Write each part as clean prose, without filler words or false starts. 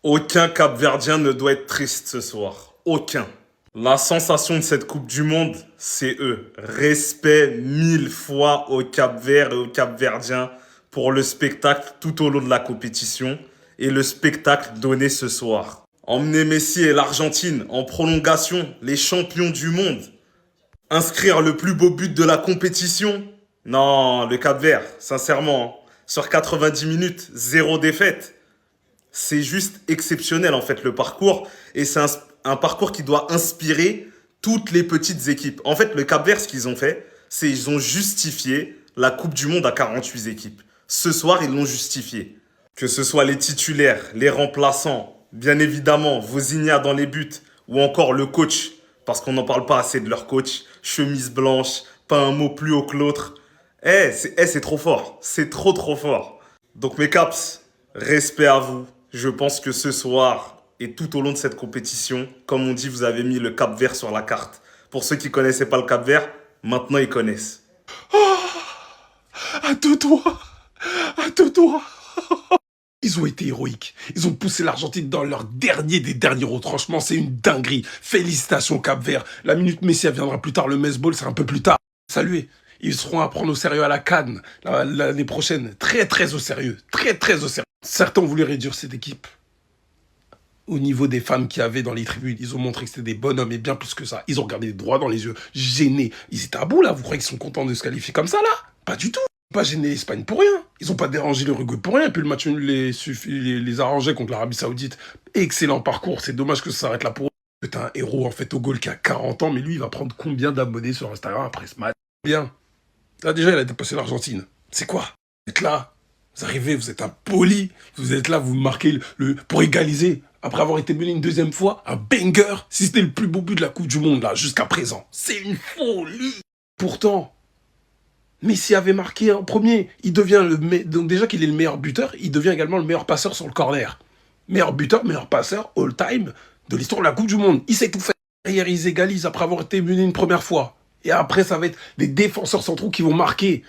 Aucun Cap-Verdien ne doit être triste ce soir. Aucun. La sensation de cette Coupe du Monde, c'est eux. Respect 1000 fois au Cap-Vert et au Cap-Verdien pour le spectacle tout au long de la compétition et le spectacle donné ce soir. Emmener Messi et l'Argentine en prolongation, les champions du monde. Inscrire le plus beau but de la compétition. Non, le Cap-Vert, sincèrement, sur 90 minutes, zéro défaite. C'est juste exceptionnel en fait le parcours et c'est un parcours qui doit inspirer toutes les petites équipes. En fait, le Cap-Vert, ce qu'ils ont fait, c'est ils ont justifié la Coupe du Monde à 48 équipes. Ce soir, ils l'ont justifié. Que ce soit les titulaires, les remplaçants, bien évidemment, Vozinha dans les buts ou encore le coach, parce qu'on n'en parle pas assez de leur coach, chemise blanche, pas un mot plus haut que l'autre. C'est trop fort. C'est trop fort. Donc mes caps, respect à vous. Je pense que ce soir et tout au long de cette compétition, comme on dit, vous avez mis le Cap-Vert sur la carte. Pour ceux qui connaissaient pas le Cap-Vert, maintenant ils connaissent. À deux doigts. À deux doigts. Ils ont été héroïques. Ils ont poussé l'Argentine dans leur dernier des derniers retranchements. C'est une dinguerie. Félicitations Cap-Vert. La minute Messi elle viendra plus tard. Le Mesball, c'est un peu plus tard. Saluez. Ils seront à prendre au sérieux à la CAN l'année prochaine. Très au sérieux. Très au sérieux. Certains ont voulu réduire cette équipe au niveau des femmes qu'il y avait dans les tribunes. Ils ont montré que c'était des bonhommes et bien plus que ça. Ils ont regardé droit dans les yeux, gênés. Ils étaient à bout là. Vous croyez qu'ils sont contents de se qualifier comme ça là? Pas du tout. Ils n'ont pas gêné l'Espagne pour rien. Ils n'ont pas dérangé l'Uruguay pour rien. Et puis le match nul les arrangeait contre l'Arabie Saoudite. Excellent parcours. C'est dommage que ça s'arrête là pour eux. C'est un héros en fait au goal qui a 40 ans. Mais lui, il va prendre combien d'abonnés sur Instagram après ce match? Bien. Là déjà, il a dépassé l'Argentine. C'est quoi? Vous êtes là. Vous arrivez, vous êtes impoli. Vous êtes là, vous marquez pour égaliser. Après avoir été mené une deuxième fois, un banger, si c'était le plus beau but de la Coupe du Monde, là, jusqu'à présent. C'est une folie. Pourtant, Messi avait marqué en premier. Il devient donc déjà qu'il est le meilleur buteur, il devient également le meilleur passeur sur le corner. Meilleur buteur, meilleur passeur, all-time, de l'histoire de la Coupe du Monde. Il sait tout faire. Derrière, ils égalisent après avoir été mené une première fois. Et après, ça va être des défenseurs centraux qui vont marquer.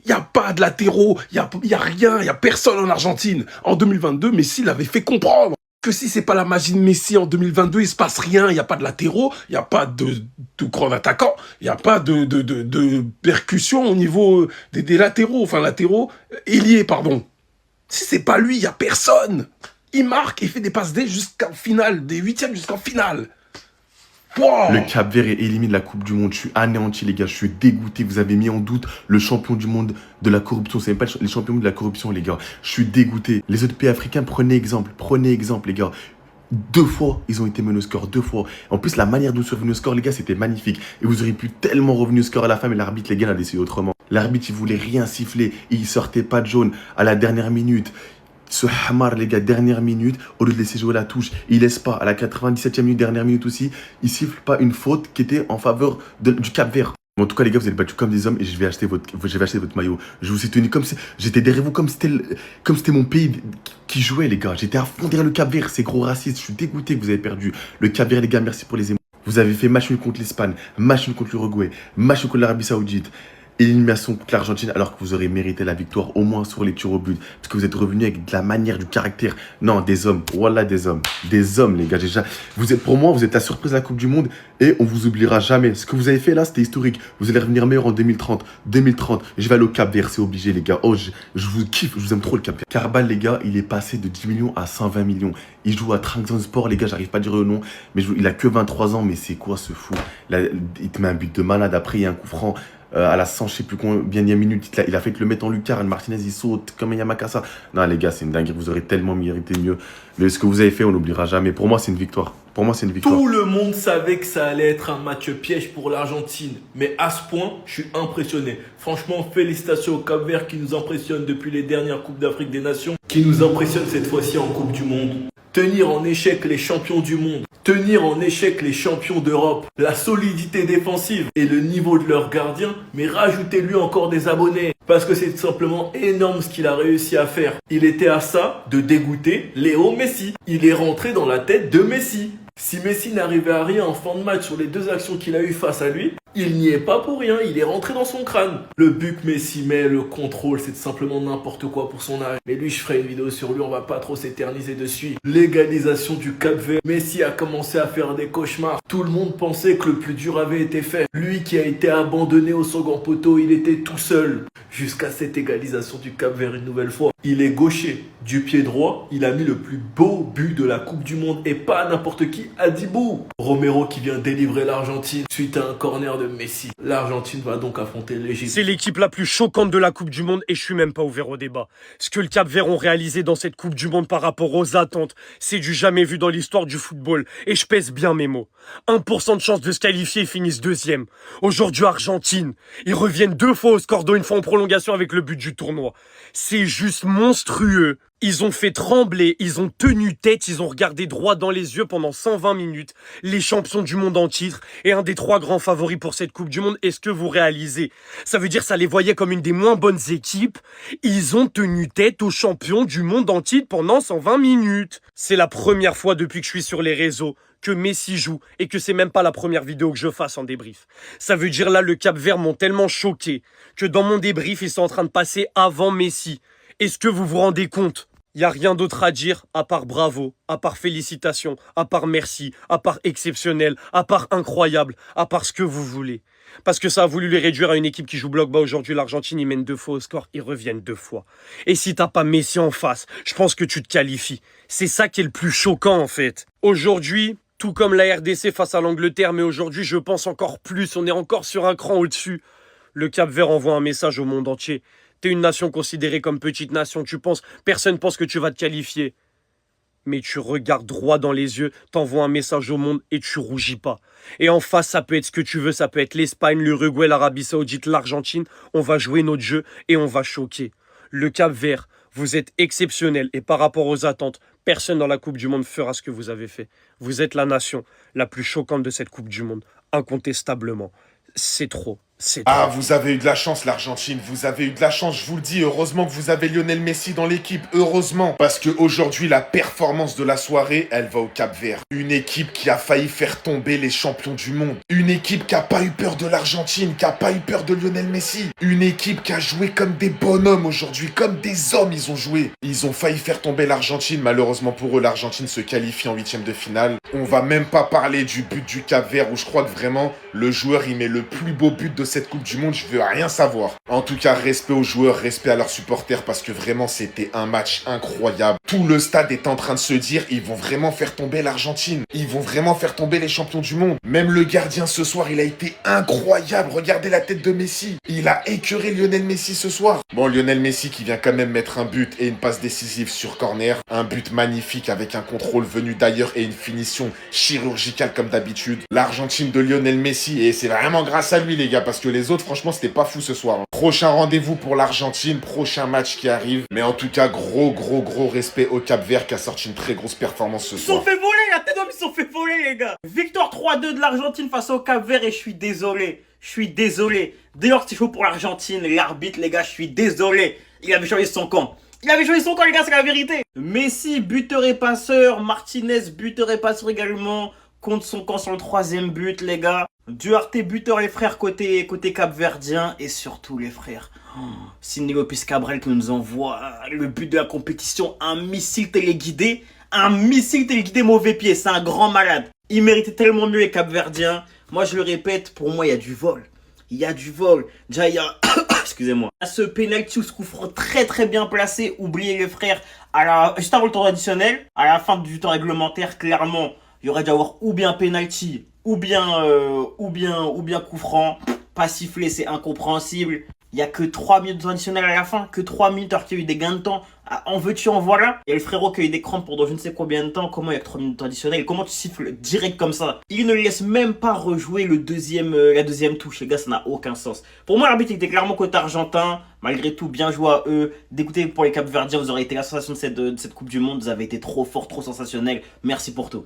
Il n'y a pas de latéraux, il n'y a rien, il n'y a personne en Argentine. En 2022, Messi l'avait fait comprendre que si c'est pas la magie de Messi en 2022, il se passe rien, il n'y a pas de latéraux, il n'y a pas de grand attaquant, il n'y a pas de percussion au niveau des latéraux, enfin latéraux, ailiers, pardon. Si c'est pas lui, il n'y a personne. Il marque et fait des passes D jusqu'en finale, des huitièmes jusqu'en finale. Wow. Le Cap-Vert est éliminé de la Coupe du Monde. Je suis anéanti, les gars. Je suis dégoûté. Vous avez mis en doute le champion du monde de la corruption. C'est même pas les champions de la corruption, les gars. Je suis dégoûté. Les autres pays africains, prenez exemple. Prenez exemple, les gars. 2 fois, ils ont été menés au score. 2 fois. En plus, la manière dont ils sont revenus au score, les gars, c'était magnifique. Et vous auriez pu tellement revenir au score à la fin, mais l'arbitre, les gars, l'a décidé autrement. L'arbitre, il voulait rien siffler. Et il sortait pas de jaune à la dernière minute. Ce Hamar, les gars, dernière minute, au lieu de laisser jouer la touche, il laisse pas. À la 97e minute, dernière minute aussi, il siffle pas une faute qui était en faveur du Cap-Vert. En tout cas, les gars, vous êtes battus comme des hommes et je vais acheter votre maillot. Je vous ai tenu comme si j'étais derrière vous, comme c'était mon pays qui jouait, les gars. J'étais à fond derrière le Cap-Vert. C'est gros raciste. Je suis dégoûté que vous avez perdu. Le Cap-Vert, les gars, merci pour les émotions. Vous avez fait match nul contre l'Espagne, match nul contre l'Uruguay, match nul contre l'Arabie Saoudite. Élimination contre l'Argentine alors que vous aurez mérité la victoire au moins sur les tirs au but parce que vous êtes revenu avec de la manière, du caractère. Non, des hommes, voilà des hommes, les gars. Pour moi, vous êtes la surprise de la Coupe du Monde et on vous oubliera jamais. Ce que vous avez fait là, c'était historique. Vous allez revenir meilleur en 2030, je vais aller au Cap-Vert, c'est obligé, les gars. Oh, je vous kiffe, je vous aime trop le Cap-Vert. Karbal, les gars, il est passé de 10 millions à 120 millions. Il joue à Trabzonspor, les gars, j'arrive pas à dire le nom, mais il a que 23 ans, mais c'est quoi ce fou? Il te met un but de malade, après il y a un coup franc. À la 100, je sais plus combien de minutes, il a fait le mettre en lucarne. Martinez, il saute comme un Yamakasa. Non, les gars, c'est une dinguerie. Vous aurez tellement mérité mieux. Mais ce que vous avez fait, on n'oubliera jamais. Pour moi, c'est une victoire. Tout le monde savait que ça allait être un match piège pour l'Argentine. Mais à ce point, je suis impressionné. Franchement, félicitations au Cap-Vert qui nous impressionne depuis les dernières Coupes d'Afrique des Nations, qui nous impressionne cette fois-ci en Coupe du Monde. Tenir en échec les champions du monde, tenir en échec les champions d'Europe, la solidité défensive et le niveau de leur gardien, mais rajoutez-lui encore des abonnés. Parce que c'est tout simplement énorme ce qu'il a réussi à faire. Il était à ça de dégoûter Léo Messi. Il est rentré dans la tête de Messi. Si Messi n'arrivait à rien en fin de match sur les 2 actions qu'il a eues face à lui, Il n'y est pas pour rien, il est rentré dans son crâne. Le but que Messi met, le contrôle, c'est simplement n'importe quoi pour son âge. Mais lui, je ferai une vidéo sur lui, on va pas trop s'éterniser dessus. L'égalisation du Cap-Vert. Messi a commencé à faire des cauchemars. Tout le monde pensait que le plus dur avait été fait. Lui qui a été abandonné au second poteau, il était tout seul. Jusqu'à cette égalisation du Cap-Vert une nouvelle fois. Il est gaucher, du pied droit, il a mis le plus beau but de la Coupe du Monde et pas n'importe qui, Adibou. Romero qui vient délivrer l'Argentine suite à un corner de Messi. L'Argentine va donc affronter l'Égypte. C'est l'équipe la plus choquante de la Coupe du Monde et je suis même pas ouvert au débat. Ce que le Cap-Vert ont réalisé dans cette Coupe du Monde par rapport aux attentes, c'est du jamais vu dans l'histoire du football. Et je pèse bien mes mots. 1% de chance de se qualifier et finissent deuxième. Aujourd'hui, Argentine, ils reviennent 2 fois au score d'eau, une fois en prolongation avec le but du tournoi. C'est juste monstrueux. Ils ont fait trembler, ils ont tenu tête, ils ont regardé droit dans les yeux pendant 120 minutes les champions du monde en titre et un des 3 grands favoris pour cette Coupe du Monde. Est-ce que vous réalisez? Ça veut dire ça les voyait comme une des moins bonnes équipes. Ils ont tenu tête aux champions du monde en titre pendant 120 minutes. C'est la première fois depuis que je suis sur les réseaux que Messi joue et que c'est même pas la première vidéo que je fasse en débrief. Ça veut dire là, le Cap-Vert m'ont tellement choqué que dans mon débrief, ils sont en train de passer avant Messi. Est-ce que vous vous rendez compte? Il n'y a rien d'autre à dire à part bravo, à part félicitations, à part merci, à part exceptionnel, à part incroyable, à part ce que vous voulez. Parce que ça a voulu les réduire à une équipe qui joue bloc bas. Aujourd'hui, l'Argentine, ils mènent 2 fois au score, ils reviennent 2 fois. Et si t'as pas Messi en face, je pense que tu te qualifies. C'est ça qui est le plus choquant en fait. Aujourd'hui, tout comme la RDC face à l'Angleterre, mais aujourd'hui, je pense encore plus, on est encore sur un cran au-dessus. Le Cap-Vert envoie un message au monde entier. T'es une nation considérée comme petite nation, personne pense que tu vas te qualifier. Mais tu regardes droit dans les yeux, t'envoies un message au monde et tu rougis pas. Et en face, ça peut être ce que tu veux, ça peut être l'Espagne, l'Uruguay, l'Arabie Saoudite, l'Argentine. On va jouer notre jeu et on va choquer. Le Cap-Vert, vous êtes exceptionnel et par rapport aux attentes, personne dans la Coupe du Monde fera ce que vous avez fait. Vous êtes la nation la plus choquante de cette Coupe du Monde, incontestablement. C'est trop. Ah, vous avez eu de la chance, l'Argentine. Vous avez eu de la chance, je vous le dis. Heureusement que vous avez Lionel Messi dans l'équipe. Heureusement. Parce qu'aujourd'hui, la performance de la soirée, elle va au Cap-Vert. Une équipe qui a failli faire tomber les champions du monde. Une équipe qui a pas eu peur de l'Argentine, qui a pas eu peur de Lionel Messi. Une équipe qui a joué comme des bonhommes aujourd'hui. Comme des hommes, ils ont joué. Ils ont failli faire tomber l'Argentine. Malheureusement pour eux, l'Argentine se qualifie en 8e de finale. On va même pas parler du but du Cap-Vert où je crois que vraiment, le joueur, il met le plus beau but de cette Coupe du Monde, je veux rien savoir. En tout cas, respect aux joueurs, respect à leurs supporters parce que vraiment, c'était un match incroyable. Tout le stade est en train de se dire, ils vont vraiment faire tomber l'Argentine. Ils vont vraiment faire tomber les champions du monde. Même le gardien ce soir, il a été incroyable. Regardez la tête de Messi. Il a écœuré Lionel Messi ce soir. Bon, Lionel Messi qui vient quand même mettre un but et une passe décisive sur corner. Un but magnifique avec un contrôle venu d'ailleurs et une finition chirurgicale comme d'habitude. L'Argentine de Lionel Messi et c'est vraiment grâce à lui les gars parce que les autres franchement c'était pas fou ce soir. Prochain rendez-vous pour l'Argentine, prochain match qui arrive. Mais en tout cas gros respect au Cap-Vert qui a sorti une très grosse performance ce soir. Ils sont fait voler la tête d'homme, ils sont fait voler les gars. Victoire 3-2 de l'Argentine face au Cap-Vert et je suis désolé. Dès lors que c'est chaud pour l'Argentine, l'arbitre les gars, je suis désolé. Il avait choisi son camp. Les gars, c'est la vérité. Messi, buteur et passeur. Martinez, buteur et passeur également. Compte son camp sur le 3e but, les gars. Duarte, buteur, les frères, côté cap-verdien. Et surtout, les frères. Sidney Lopez Cabral qui nous envoie le but de la compétition. Un missile téléguidé. Mauvais pied. C'est un grand malade. Il méritait tellement mieux les cap-verdiens. Moi, je le répète, pour moi, il y a du vol. Déjà, il y a... Excusez-moi. Ce penalty ou ce coup franc très bien placé. Oubliez les frères. Juste avant le temps additionnel, à la fin du temps réglementaire, clairement, il y aurait dû avoir ou bien penalty, ou bien coup franc. Pas sifflé, c'est incompréhensible. Il n'y a que 3 minutes de temps additionnel à la fin. Que 3 minutes alors qu'il y a eu des gains de temps. En veux-tu, en voilà. Il y a le frérot qui a eu des crampes pendant je ne sais combien de temps. Comment il y a que 3 minutes de temps additionnel? Comment tu siffles direct comme ça? Il ne laisse même pas rejouer la deuxième touche. Les gars, ça n'a aucun sens. Pour moi, l'arbitre était clairement côté argentin. Malgré tout, bien joué à eux. D'écouter pour les Cap-Verdiens, vous aurez été la sensation de cette Coupe du Monde. Vous avez été trop fort, trop sensationnel. Merci pour tout.